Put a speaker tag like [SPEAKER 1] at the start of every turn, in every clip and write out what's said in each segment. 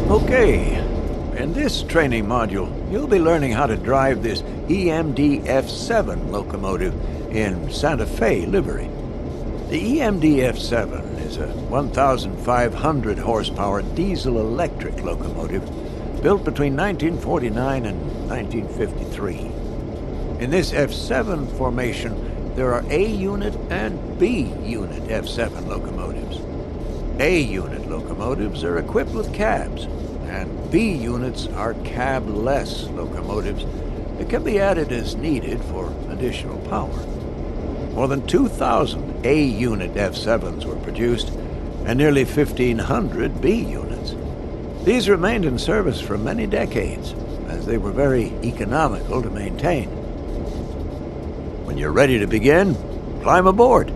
[SPEAKER 1] Okay, in this training module, you'll be learning how to drive this EMD F7 locomotive in Santa Fe livery. The EMD F7 is a 1,500 horsepower diesel-electric locomotive built between 1949 and 1953. In this F7 formation, there are A-unit and B-unit F7 locomotives. A-unit locomotives are equipped with cabs, and B units are cab-less locomotives that can be added as needed for additional power. More than 2,000 A-unit F7s were produced, and nearly 1,500 B units. These remained in service for many decades, as they were very economical to maintain. When you're ready to begin, climb aboard.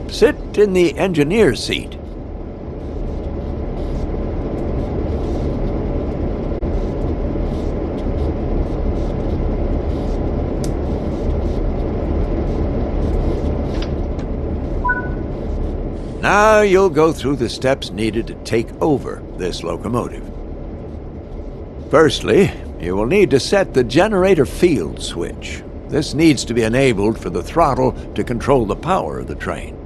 [SPEAKER 1] Sit in the engineer's seat. Now you'll go through the steps needed to take over this locomotive. Firstly, you will need to set the generator field switch. This needs to be enabled for the throttle to control the power of the train.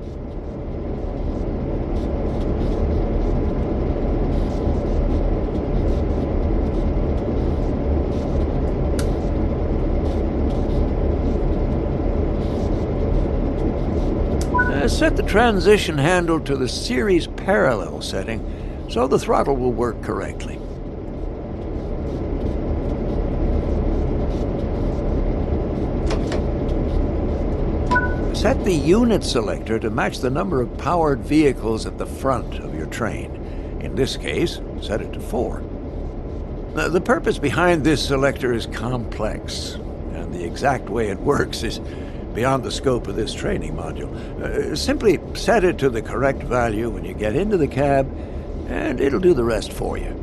[SPEAKER 1] Set the transition handle to the series parallel setting so the throttle will work correctly. Set the unit selector to match the number of powered vehicles at the front of your train. In this case, set it to 4. Now, the purpose behind this selector is complex, and the exact way it works is beyond the scope of this training module. Simply set it to the correct value when you get into the cab, and it'll do the rest for you.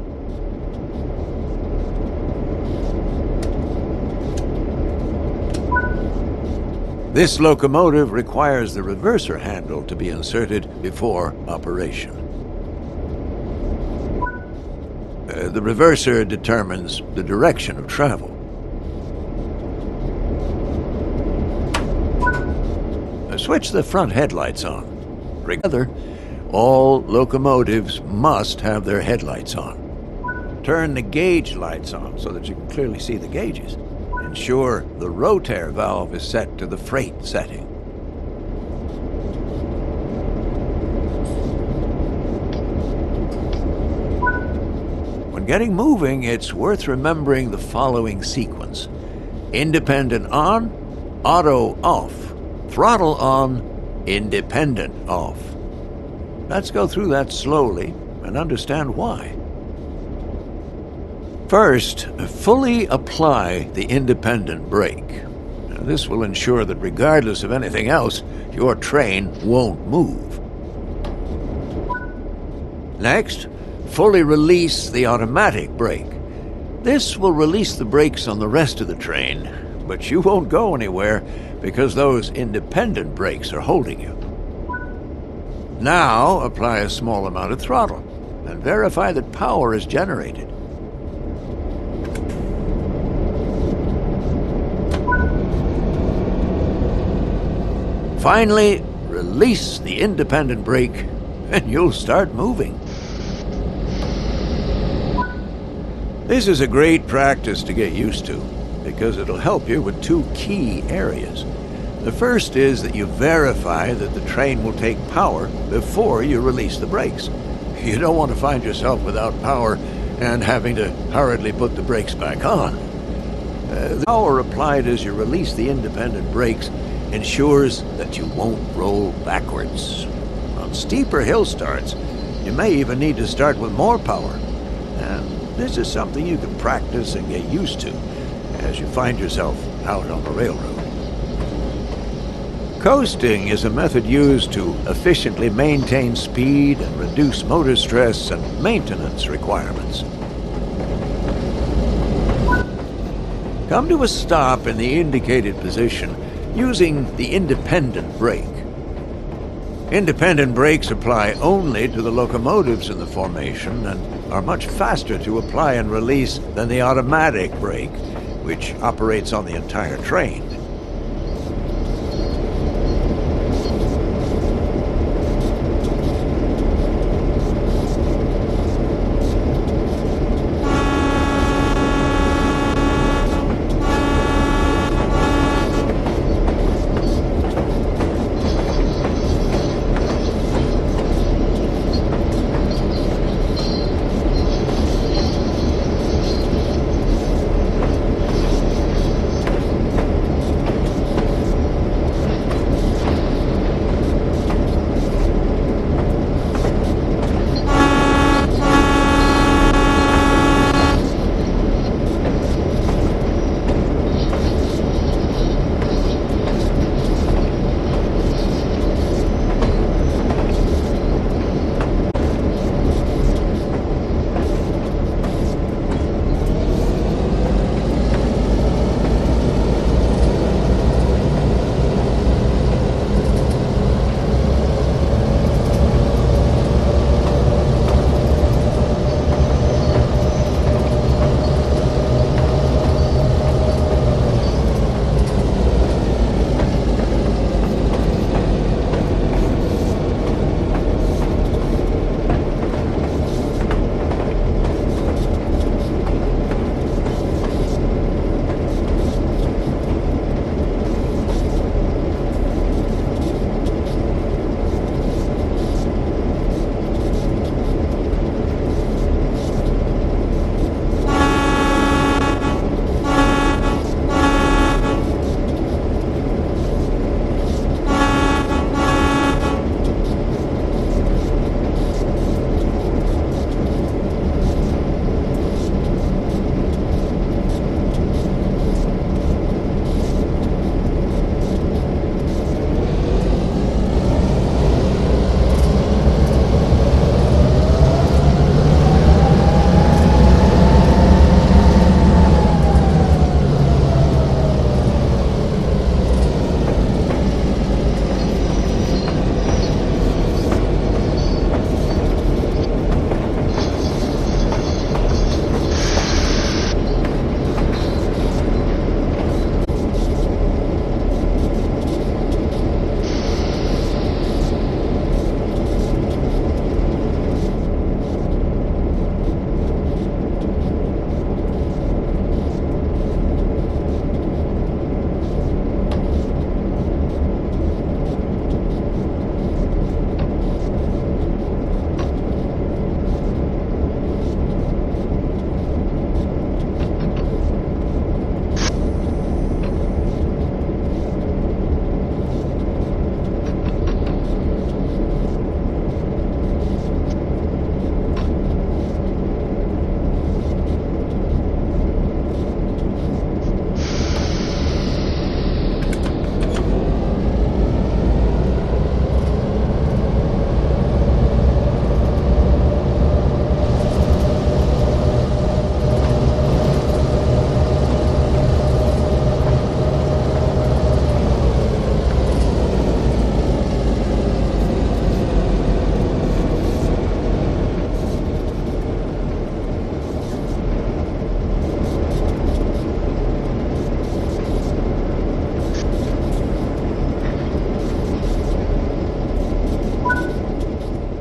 [SPEAKER 1] This locomotive requires the reverser handle to be inserted before operation. The reverser determines the direction of travel. Switch the front headlights on. Together, all locomotives must have their headlights on. Turn the gauge lights on so that you can clearly see the gauges. Ensure the rotaire valve is set to the freight setting. When getting moving, it's worth remembering the following sequence: independent on, auto off. Throttle on, independent off. Let's go through that slowly and understand why. First, fully apply the independent brake. Now, this will ensure that regardless of anything else, your train won't move. Next, fully release the automatic brake. This will release the brakes on the rest of the train, but you won't go anywhere because those independent brakes are holding you. Now, apply a small amount of throttle and verify that power is generated. Finally, release the independent brake and you'll start moving. This is a great practice to get used to, because it'll help you with 2 key areas. The first is that you verify that the train will take power before you release the brakes. You don't want to find yourself without power and having to hurriedly put the brakes back on. The power applied as you release the independent brakes ensures that you won't roll backwards. On steeper hill starts, you may even need to start with more power. And this is something you can practice and get used to as you find yourself out on the railroad. Coasting is a method used to efficiently maintain speed and reduce motor stress and maintenance requirements. Come to a stop in the indicated position using the independent brake. Independent brakes apply only to the locomotives in the formation and are much faster to apply and release than the automatic brake, which operates on the entire train.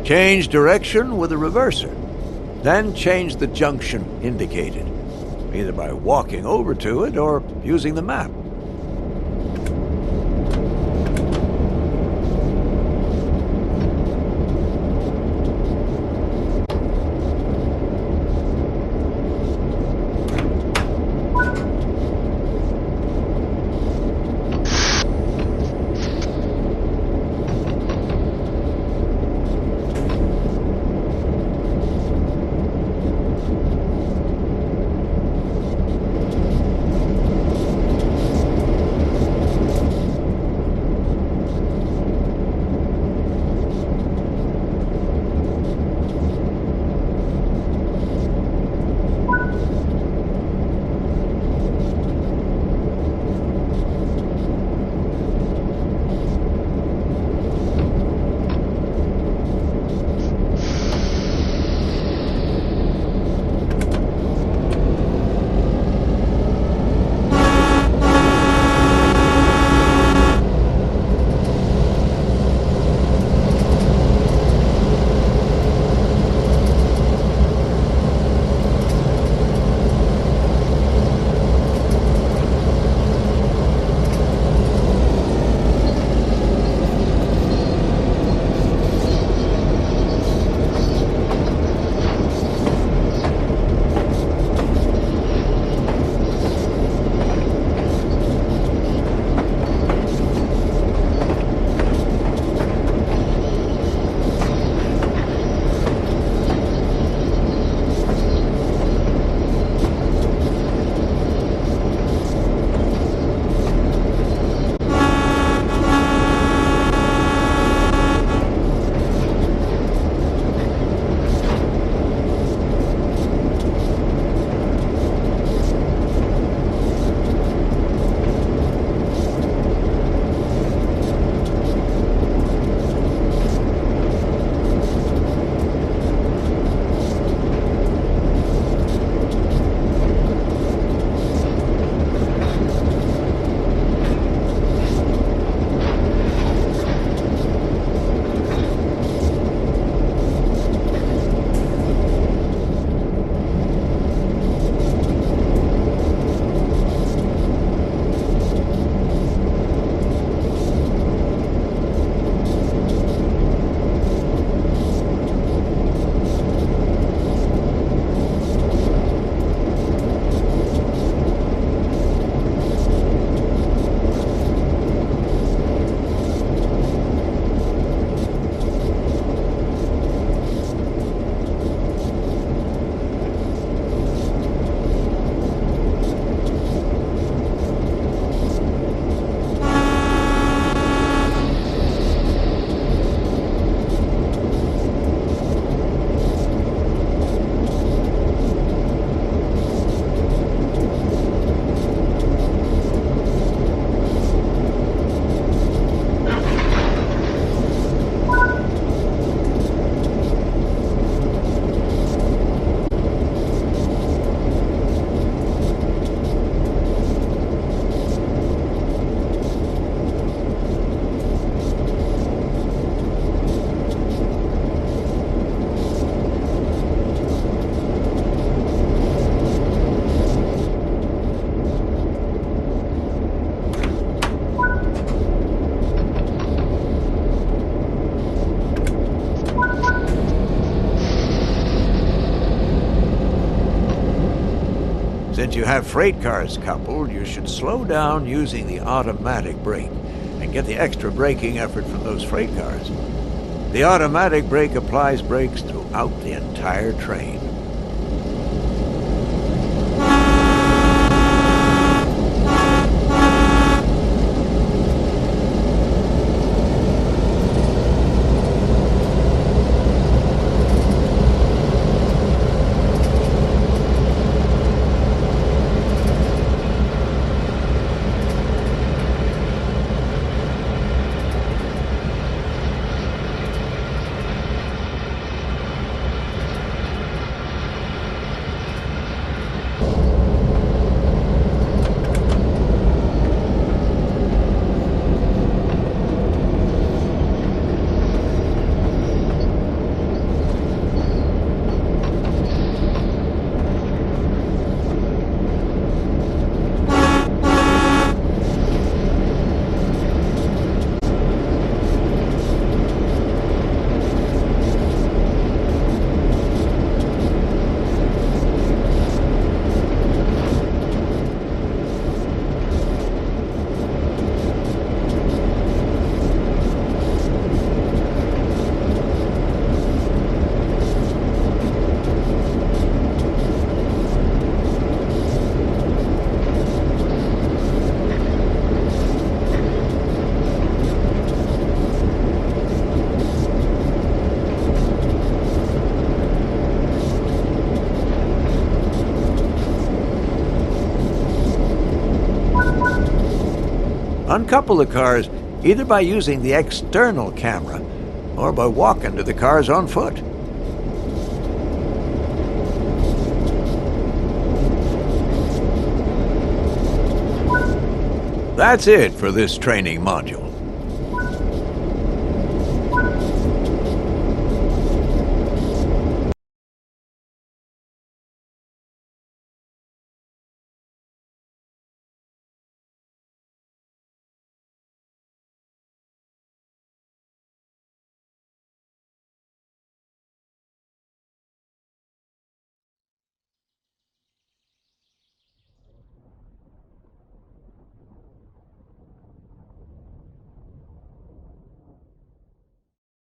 [SPEAKER 1] Change direction with a reverser. Then change the junction indicated, either by walking over to it or using the map. Since you have freight cars coupled, you should slow down using the automatic brake and get the extra braking effort from those freight cars. The automatic brake applies brakes throughout the entire train. Uncouple the cars either by using the external camera or by walking to the cars on foot. That's it for this training module.